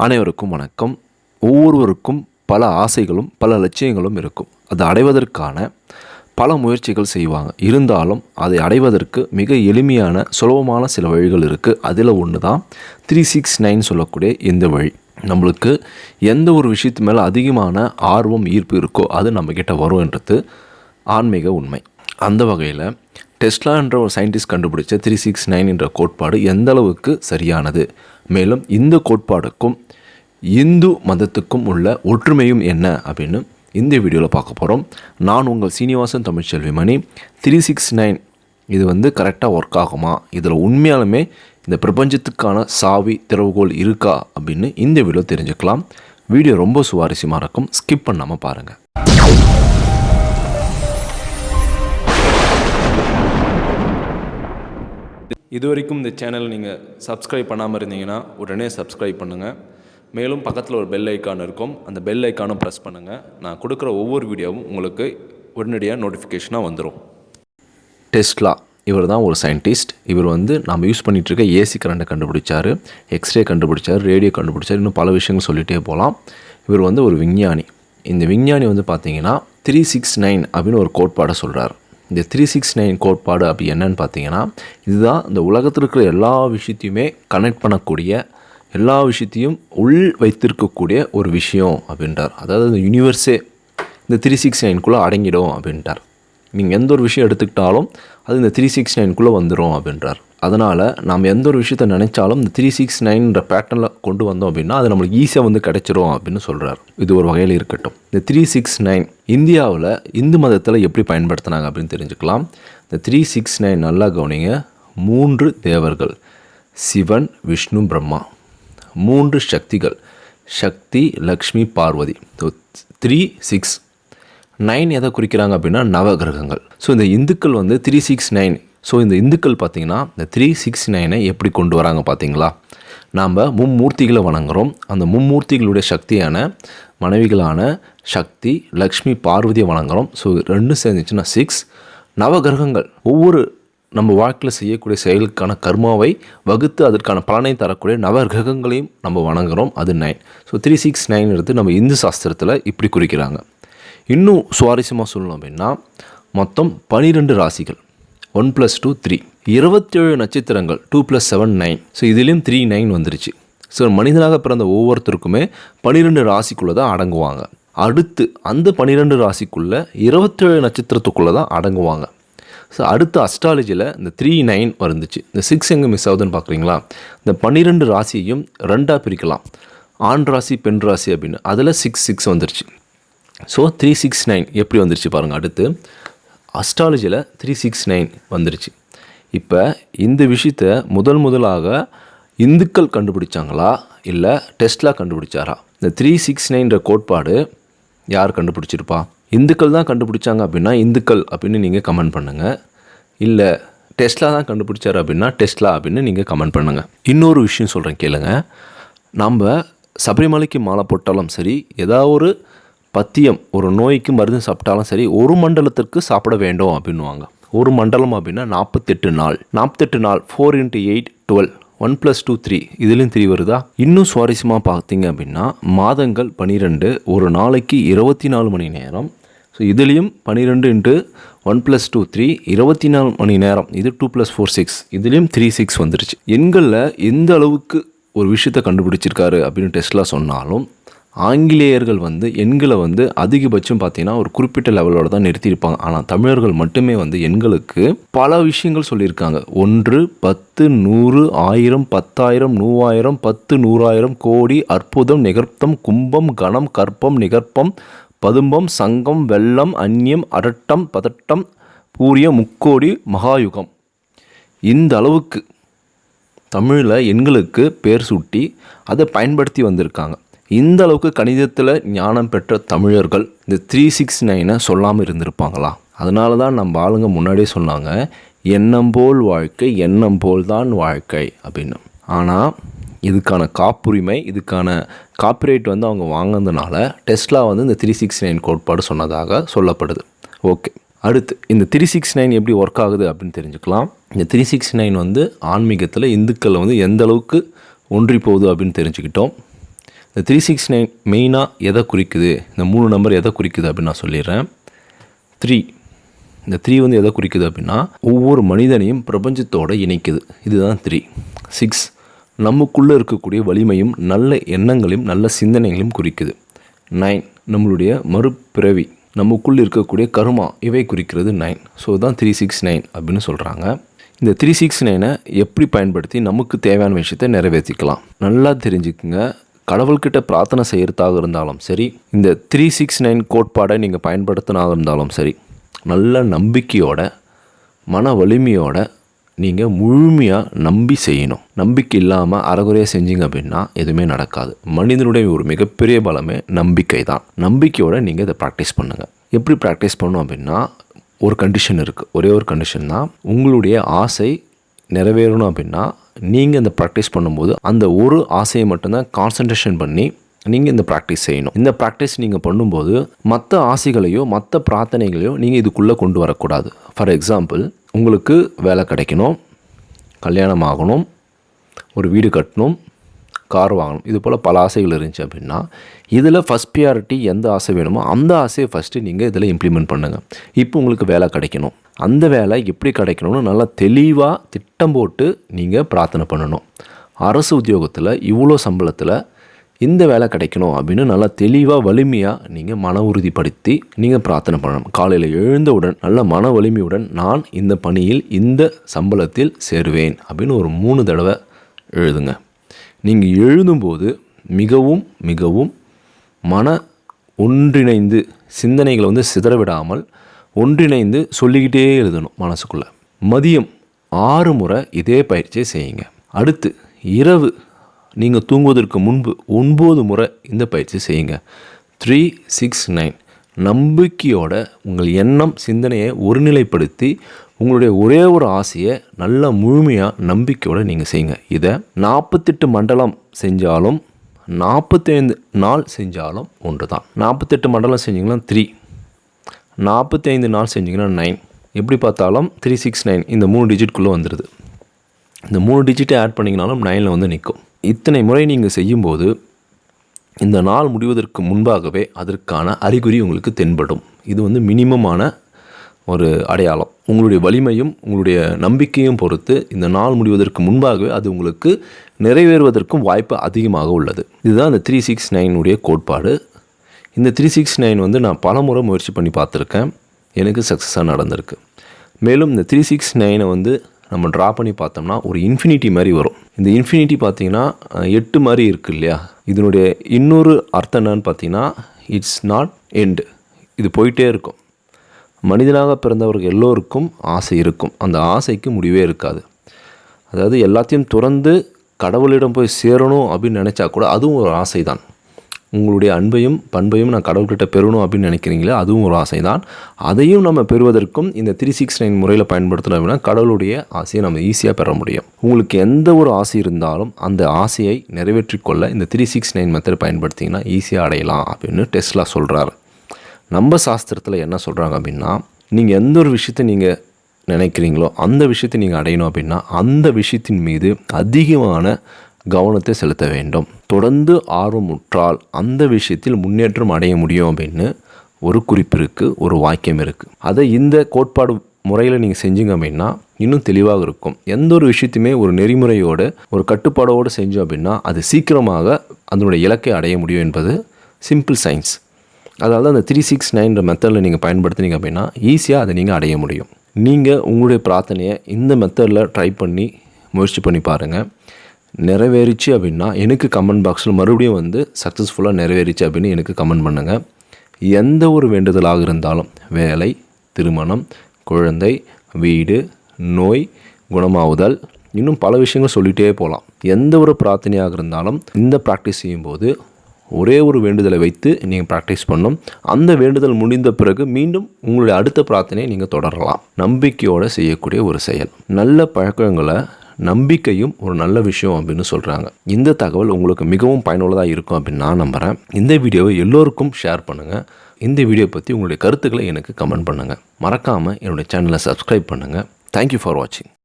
அனைவருக்கும் வணக்கம். ஒவ்வொருவருக்கும் பல ஆசைகளும் பல லட்சியங்களும் இருக்கும். அதை அடைவதற்கான பல முயற்சிகள் செய்வாங்க. இருந்தாலும் அதை அடைவதற்கு மிக எளிமையான சுலபமான சில வழிகள் இருக்குது. அதில் ஒன்று தான் 369 சொல்லக்கூடிய இந்த வழி. நம்மளுக்கு எந்த ஒரு விஷயத்து மேலே அதிகமான ஆர்வம் ஈர்ப்பு இருக்கோ அது நம்மக்கிட்ட வரும்ன்றது ஆன்மீக உண்மை. அந்த வகையில் டெஸ்லா என்ற ஒரு சயின்டிஸ்ட் கண்டுபிடிச்ச 369 என்ற கோட்பாடு எந்த அளவுக்கு சரியானது, மேலும் இந்த கோட்பாடுக்கும் இந்து மதத்துக்கும் உள்ள ஒற்றுமையும் என்ன அப்படின்னு இந்த வீடியோவில் பார்க்க போகிறோம். நான் உங்கள் சீனிவாசன் தமிழ்ச்செல்விமணி. 369 இது கரெக்டாக ஒர்க் ஆகுமா, இதில் உண்மையாலுமே இந்த பிரபஞ்சத்துக்கான சாவி திறவுகோல் இருக்கா அப்படின்னு இந்த வீடியோ தெரிஞ்சுக்கலாம். வீடியோ ரொம்ப சுவாரஸ்யமாக இருக்கும், ஸ்கிப் பண்ணாமல் பாருங்கள். இது வரைக்கும் இந்த சேனல் நீங்கள் சப்ஸ்கிரைப் பண்ணாமல் இருந்தீங்கன்னா உடனே சப்ஸ்கிரைப் பண்ணுங்கள். மேலும் பக்கத்தில் ஒரு பெல் ஐக்கான் இருக்கும், அந்த பெல் ஐக்கானும் ப்ரெஸ் பண்ணுங்கள். நான் கொடுக்குற ஒவ்வொரு வீடியோவும் உங்களுக்கு உடனடியாக நோட்டிஃபிகேஷனாக வந்துடும். டெஸ்லா இவர் தான் ஒரு சயின்டிஸ்ட். இவர் நம்ம யூஸ் பண்ணிகிட்ருக்க ஏசி கரண்ட்டை கண்டுபிடிச்சார், எக்ஸ்ரே கண்டுபிடிச்சார், ரேடியோ கண்டுபிடிச்சார், இன்னும் பல விஷயங்கள் சொல்லிகிட்டே போகலாம். இவர் ஒரு விஞ்ஞானி. இந்த விஞ்ஞானி பார்த்தீங்கன்னா 369 அப்படின்னு ஒரு கோட்பாடை சொல்கிறார். இந்த 369 கோட்பாடு அப்படி என்னன்னு பார்த்தீங்கன்னா, இதுதான் இந்த உலகத்தில் இருக்கிற எல்லா விஷயத்தையுமே கனெக்ட் பண்ணக்கூடிய, எல்லா விஷயத்தையும் உள் வைத்திருக்கக்கூடிய ஒரு விஷயம் அப்படின்றார். அதாவது இந்த யூனிவர்ஸே இந்த 369 அடங்கிடும் அப்படின்ட்டார். நீங்கள் எந்த ஒரு விஷயம் எடுத்துக்கிட்டாலும் அது இந்த 369 வந்துடும் அப்படின்றார். அதனால் நாம் எந்த ஒரு விஷயத்தை நினைச்சாலும் இந்த 369 பேட்டர்னில் கொண்டு வந்தோம் அப்படின்னா அது நம்மளுக்கு ஈஸியாக கிடச்சிரும் அப்படின்னு சொல்கிறார். இது ஒரு வகையில் இருக்கட்டும். இந்த 369 இந்தியாவில் இந்து மதத்தில் எப்படி பயன்படுத்தினாங்க அப்படின்னு தெரிஞ்சுக்கலாம். இந்த 369 நல்லா கவனிங்க. 3 தேவர்கள், சிவன், விஷ்ணு, பிரம்மா. 3 சக்திகள், சக்தி, லக்ஷ்மி, பார்வதி. 369 எதை குறிக்கிறாங்க அப்படின்னா நவகிரகங்கள். ஸோ இந்த இந்துக்கள் 369. ஸோ இந்த இந்துக்கள் பார்த்திங்கன்னா இந்த 369 எப்படி கொண்டு வராங்க பார்த்தீங்களா? நாம் மும்மூர்த்திகளை வணங்குகிறோம். அந்த மும்மூர்த்திகளுடைய சக்தியான மனைவிகளான சக்தி, லக்ஷ்மி, பார்வதியை வணங்குகிறோம். ஸோ ரெண்டும் சேர்ந்துச்சுன்னா 6 நவகிரகங்கள். ஒவ்வொரு நம்ம வாழ்க்கையில் செய்யக்கூடிய செயலுக்கான கர்மாவை வகுத்து அதற்கான பலனை தரக்கூடிய நவகிரகங்களையும் நம்ம வணங்குகிறோம். அது 9. ஸோ 369 நம்ம இந்து சாஸ்திரத்தில் இப்படி குறிக்கிறாங்க. இன்னும் சுவாரஸ்யமாக சொல்லணும் அப்படின்னா மொத்தம் 12 ராசிகள், 1 + 2 3, 27 நட்சத்திரங்கள், 2 + 7 9. ஸோ இதுலேயும் 39 வந்துருச்சு. ஸோ மனிதனாக பிறந்த ஒவ்வொருத்தருக்குமே 12 ராசிக்குள்ளே தான் அடங்குவாங்க. அடுத்து அந்த 12 ராசிக்குள்ளே 27 நட்சத்திரத்துக்குள்ளே தான் அடங்குவாங்க. ஸோ அடுத்து அஸ்ட்ராலஜியில் இந்த 39 வந்துச்சு. இந்த 6 எங்கே மிஸ் ஆகுதுன்னு பார்க்குறீங்களா? இந்த 12 ராசியையும் 2ஆக பிரிக்கலாம், ஆண் ராசி பெண் ராசி அப்படின்னு. அதில் 6 வந்துருச்சு. ஸோ 369 எப்படி வந்துருச்சு பாருங்கள். அடுத்து அஸ்ட்ராலஜியில் 369 வந்துருச்சு. இப்போ இந்த விஷயத்தை முதலாக இந்துக்கள் கண்டுபிடிச்சாங்களா இல்லை டெஸ்லா கண்டுபிடிச்சாரா? இந்த 369 கோட்பாடு யார் கண்டுபிடிச்சிருப்பா? இந்துக்கள் தான் கண்டுபிடிச்சாங்க அப்படின்னா இந்துக்கள் அப்படின்னு நீங்கள் கமெண்ட் பண்ணுங்கள். இல்லை டெஸ்லா தான் கண்டுபிடிச்சாரு அப்படின்னா டெஸ்லா அப்படின்னு நீங்கள் கமெண்ட் பண்ணுங்கள். இன்னொரு விஷயம் சொல்கிறேன் கேளுங்க. நம்ம சபரிமலைக்கு மாலை போட்டாலும் சரி, ஏதாவது ஒரு பத்தியம், ஒரு நோய்க்கு மருந்து சாப்பிட்டாலும் சரி, ஒரு மண்டலத்திற்கு சாப்பிட வேண்டும் அப்படின்வாங்க. ஒரு மண்டலம் அப்படின்னா 48 நாள். 48 நாள் 4 × 8 12, 1 + 2 3. இதுலேயும் 3 வருதா? இன்னும் சுவாரஸ்யமாக பார்த்தீங்க அப்படின்னா மாதங்கள் 12, ஒரு நாளைக்கு 24 மணி நேரம். ஸோ இதுலேயும் 12 × 1 + 2 3, 24 மணி நேரம். இது 2 + 4 6. இதுலேயும் 36 வந்துருச்சு. எண்களில் எந்த அளவுக்கு ஒரு விஷயத்தை கண்டுபிடிச்சிருக்காரு அப்படின்னு டெஸ்லா சொன்னாலும் ஆங்கிலேயர்கள் எண்களை அதிகபட்சம் பார்த்தீங்கன்னா ஒரு குறிப்பிட்ட லெவலோடு தான் நிறுத்தியிருப்பாங்க. ஆனால் தமிழர்கள் மட்டுமே எண்களுக்கு பல விஷயங்கள் சொல்லியிருக்காங்க. 1, 10, 100, 1000, 10,000, 3000, 10, 100,000, கோடி, அற்புதம், நிகர்த்தம், கும்பம், கணம், கற்பம், நிகர்ப்பம், பதும்பம், சங்கம், வெள்ளம், அந்நியம், அரட்டம், பதட்டம், பூரியம், முக்கோடி, மகாயுகம். இந்த அளவுக்கு தமிழில் எண்களுக்கு பேர் சூட்டி அதை பயன்படுத்தி வந்திருக்காங்க. இந்த அளவுக்கு கணிதத்தில் ஞானம் பெற்ற தமிழர்கள் இந்த 369 சொல்லாமல் இருந்திருப்பாங்களா? அதனால தான் நம்ம ஆளுங்க முன்னாடியே சொன்னாங்க, எண்ணம் போல் வாழ்க்கை, எண்ணம் போல் தான் வாழ்க்கை அப்படின்னு. ஆனால் இதுக்கான காப்புரிமை, இதுக்கான காப்பிரைட் அவங்க வாங்கினதுனால டெஸ்லா இந்த 369 கோட்பாடு சொன்னதாக சொல்லப்படுது. ஓகே, அடுத்து இந்த 369 எப்படி ஒர்க் ஆகுது அப்படின்னு தெரிஞ்சுக்கலாம். இந்த 369 ஆன்மீகத்தில் இந்துக்கள் எந்த அளவுக்கு ஒன்றி போகுது அப்படின்னு தெரிஞ்சுக்கிட்டோம். இந்த 369 மெயினாக எதை குறிக்குது, இந்த 3 நம்பர் எதை குறிக்குது அப்படின்னு நான் சொல்லிடுறேன். 3 இந்த 3 வந்து எதை குறிக்குது அப்படின்னா ஒவ்வொரு மனிதனையும் பிரபஞ்சத்தோடு இணைக்குது. இதுதான் 3. 6 நமக்குள்ளே இருக்கக்கூடிய வலிமையும் நல்ல எண்ணங்களையும் நல்ல சிந்தனைகளையும் குறிக்குது. 9 நம்மளுடைய மறுபிறவி, நமக்குள்ளே இருக்கக்கூடிய கருமா, இவை குறிக்கிறது 9. ஸோ தான் 369 அப்படின்னு சொல்கிறாங்க. இந்த 369 எப்படி பயன்படுத்தி நமக்கு தேவையான விஷயத்தை நிறைவேற்றிக்கலாம் நல்லா தெரிஞ்சுக்குங்க. கடவுள்கிட்ட பிரார்த்தனை செய்கிறதாக இருந்தாலும் சரி, இந்த 369 கோட்பாடை நீங்கள் பயன்படுத்தினாக இருந்தாலும் சரி, நல்ல நம்பிக்கையோட மன வலிமையோட நீங்கள் முழுமையாக நம்பி செய்யணும். நம்பிக்கை இல்லாமல் அறகுறையாக செஞ்சீங்க அப்படின்னா எதுவுமே நடக்காது. மனிதனுடைய ஒரு மிகப்பெரிய பலமே நம்பிக்கை தான். நம்பிக்கையோடு நீங்கள் இதை ப்ராக்டிஸ் பண்ணுங்கள். எப்படி ப்ராக்டிஸ் பண்ணணும் அப்படின்னா ஒரு கண்டிஷன் இருக்குது. ஒரே ஒரு கண்டிஷன் தான். உங்களுடைய ஆசை நிறைவேறணும் அப்படின்னா நீங்கள் இந்த ப்ராக்டிஸ் பண்ணும்போது அந்த ஒரு ஆசையை மட்டும்தான் கான்சன்ட்ரேஷன் பண்ணி நீங்கள் இந்த ப்ராக்டிஸ் செய்யணும். இந்த ப்ராக்டிஸ் நீங்கள் பண்ணும்போது மற்ற ஆசைகளையோ மற்ற பிரார்த்தனைகளையோ நீங்கள் இதுக்குள்ளே கொண்டு வரக்கூடாது. ஃபார் எக்ஸாம்பிள், உங்களுக்கு வேலை கிடைக்கணும், கல்யாணம் ஆகணும், ஒரு வீடு கட்டணும், கார் வாங்கணும், இது போல் பல ஆசைகள் இருந்துச்சு அப்படின்னா இதில் ஃபஸ்ட் ப்ரியாரிட்டி எந்த ஆசை வேணுமோ அந்த ஆசையை ஃபஸ்ட்டு நீங்கள் இதில் இம்ப்ளிமெண்ட் பண்ணுங்கள். இப்போ உங்களுக்கு வேலை கிடைக்கணும், அந்த வேலை எப்படி கிடைக்கணும்னு நல்லா தெளிவாக திட்டம் போட்டு நீங்கள் பிரார்த்தனை பண்ணணும். அரசு உத்தியோகத்தில் இவ்வளோ சம்பளத்தில் இந்த வேலை கிடைக்கணும் அப்படின்னு நல்லா தெளிவாக வலிமையாக நீங்கள் மன உறுதிப்படுத்தி நீங்கள் பிரார்த்தனை பண்ணணும். காலையில் எழுந்தவுடன் நல்ல மன வலிமையுடன் நான் இந்த பணியில் இந்த சம்பளத்தில் சேருவேன் அப்படின்னு ஒரு 3 தடவை எழுதுங்க. நீங்கள் எழுதும்போது மிகவும் மிகவும் மன ஒன்றிணைந்து சிந்தனைகளை வந்து சிதறவிடாமல் ஒன்றிணைந்து சொல்லிக்கிட்டே எழுதணும் மனசுக்குள்ளே. மதியம் 6 முறை இதே பயிற்சியை செய்யுங்க. அடுத்து இரவு நீங்கள் தூங்குவதற்கு முன்பு 9 முறை இந்த பயிற்சி செய்யுங்க. 369 நம்பிக்கையோட உங்கள் எண்ணம் சிந்தனையை ஒருநிலைப்படுத்தி உங்களுடைய ஒரே ஒரு ஆசையை நல்ல முழுமையாக நம்பிக்கையோடு நீங்கள் செய்யுங்க. இதை 48 மண்டலம் செஞ்சாலும் 45 நாள் செஞ்சாலும் ஒன்று தான். 48 மண்டலம் செஞ்சிங்கன்னா 3, 45 நாள் செஞ்சிங்கன்னா 9. எப்படி பார்த்தாலும் 369 இந்த 3 டிஜிட்குள்ளே வந்துடுது. இந்த 3 டிஜிட்டை ஆட் பண்ணிங்கனாலும் 9ல் வந்து நிற்கும். இத்தனை முறை நீங்கள் செய்யும்போது இந்த நாள் முடிவதற்கு முன்பாகவே அதற்கான அறிகுறி உங்களுக்கு தென்படும். இது வந்து மினிமமான ஒரு அடையாளம். உங்களுடைய வலிமையும் உங்களுடைய நம்பிக்கையும் பொறுத்து இந்த நாள் முடிவதற்கு முன்பாகவே அது உங்களுக்கு நிறைவேறுவதற்கும் வாய்ப்பு அதிகமாக உள்ளது. இதுதான் இந்த 369 கோட்பாடு. இந்த 369 வந்து நான் பல முறை முயற்சி பண்ணி பார்த்துருக்கேன், எனக்கு சக்ஸஸாக நடந்திருக்கு. மேலும் இந்த 369 வந்து நம்ம ட்ரா பண்ணி பார்த்தோம்னா ஒரு இன்ஃபினிட்டி மாதிரி வரும். இந்த இன்ஃபினிட்டி பார்த்திங்கன்னா 8 மாதிரி இருக்குது இல்லையா, இதனுடைய இன்னொரு அர்த்தம் என்னன்னு பார்த்தீங்கன்னா இட்ஸ் நாட் எண்டு. இது போயிட்டே இருக்கும். மனிதனாக பிறந்தவர்கள் எல்லோருக்கும் ஆசை இருக்கும், அந்த ஆசைக்கு முடிவே இருக்காது. அதாவது எல்லாத்தையும் துறந்து கடவுளிடம் போய் சேரணும் அப்படின்னு நினச்சா கூட அதுவும் ஒரு ஆசை தான். உங்களுடைய அன்பையும் பண்பையும் நான் கடவுள்கிட்ட பெறணும் அப்படின்னு நினைக்கிறீங்களே, அதுவும் ஒரு ஆசை தான். அதையும் நம்ம பெறுவதற்கும் இந்த 369 முறையில் பயன்படுத்தணும் அப்படின்னா கடவுளுடைய ஆசையை நம்ம ஈஸியாக பெற முடியும். உங்களுக்கு எந்த ஒரு ஆசை இருந்தாலும் அந்த ஆசையை நிறைவேற்றிக்கொள்ள இந்த 369 மெத்தட் பயன்படுத்திங்கன்னா ஈஸியாக அடையலாம் அப்படின்னு டெஸ்லா சொல்கிறாரு. நம்ம சாஸ்திரத்தில் என்ன சொல்கிறாங்க அப்படின்னா, நீங்கள் எந்த ஒரு விஷயத்தை நீங்கள் நினைக்கிறீங்களோ அந்த விஷயத்தை நீங்கள் அடையணும் அப்படின்னா அந்த விஷயத்தின் மீது அதிகமான கவனத்தை செலுத்த வேண்டும். தொடர்ந்து ஆர்வமுற்றால் அந்த விஷயத்தில் முன்னேற்றம் அடைய முடியும் அப்படின்னு ஒரு குறிப்பு இருக்குது, ஒரு வாக்கியம் இருக்குது. அதை இந்த கோட்பாடு முறையில் நீங்கள் செஞ்சீங்க அப்படின்னா இன்னும் தெளிவாக இருக்கும். எந்த ஒரு விஷயத்தையுமே ஒரு நெறிமுறையோடு ஒரு கட்டுப்பாடோடு செஞ்சோம் அப்படின்னா அது சீக்கிரமாக அதனுடைய இலக்கை அடைய முடியும் என்பது சிம்பிள் சயின்ஸ். அதாவது அந்த 369 மெத்தடில் நீங்கள் பயன்படுத்தினீங்க அப்படின்னா ஈஸியாக அதை நீங்கள் அடைய முடியும். நீங்கள் உங்களுடைய பிரார்த்தனையை இந்த மெத்தடில் ட்ரை பண்ணி முயற்சி பண்ணி பாருங்கள். நிறைவேறிச்சு அப்படின்னா எனக்கு கமெண்ட் பாக்ஸில் மறுபடியும் வந்து சக்ஸஸ்ஃபுல்லாக நிறைவேறிச்சு அப்படின்னு எனக்கு கமெண்ட் பண்ணுங்கள். எந்த ஒரு வேண்டுதலாக இருந்தாலும் வேலை, திருமணம், குழந்தை, வீடு, நோய், குணமாவுதல், இன்னும் பல விஷயங்கள் சொல்லிகிட்டே போகலாம். எந்த ஒரு பிரார்த்தனையாக இருந்தாலும் இந்த ப்ராக்டிஸ் செய்யும்போது ஒரே ஒரு வேண்டுதலை வைத்து நீங்கள் ப்ராக்டிஸ் பண்ணணும். அந்த வேண்டுதல் முடிந்த பிறகு மீண்டும் உங்களுடைய அடுத்த பிரார்த்தனையை நீங்கள் தொடரலாம். நம்பிக்கையோடு செய்யக்கூடிய ஒரு செயல். நல்ல பழக்கங்களை நம்பிக்கையும் ஒரு நல்ல விஷயம் அப்படின்னு சொல்கிறாங்க. இந்த தகவல் உங்களுக்கு மிகவும் பயனுள்ளதாக இருக்கும் அப்படின்னு நான் நம்புகிறேன். இந்த வீடியோவை எல்லோருக்கும் ஷேர் பண்ணுங்கள். இந்த வீடியோ பற்றி உங்களுடைய கருத்துக்களை எனக்கு கமெண்ட் பண்ணுங்கள். மறக்காமல் என்னுடைய சேனலை சப்ஸ்கிரைப் பண்ணுங்கள். தேங்க்யூ ஃபார் வாட்சிங்.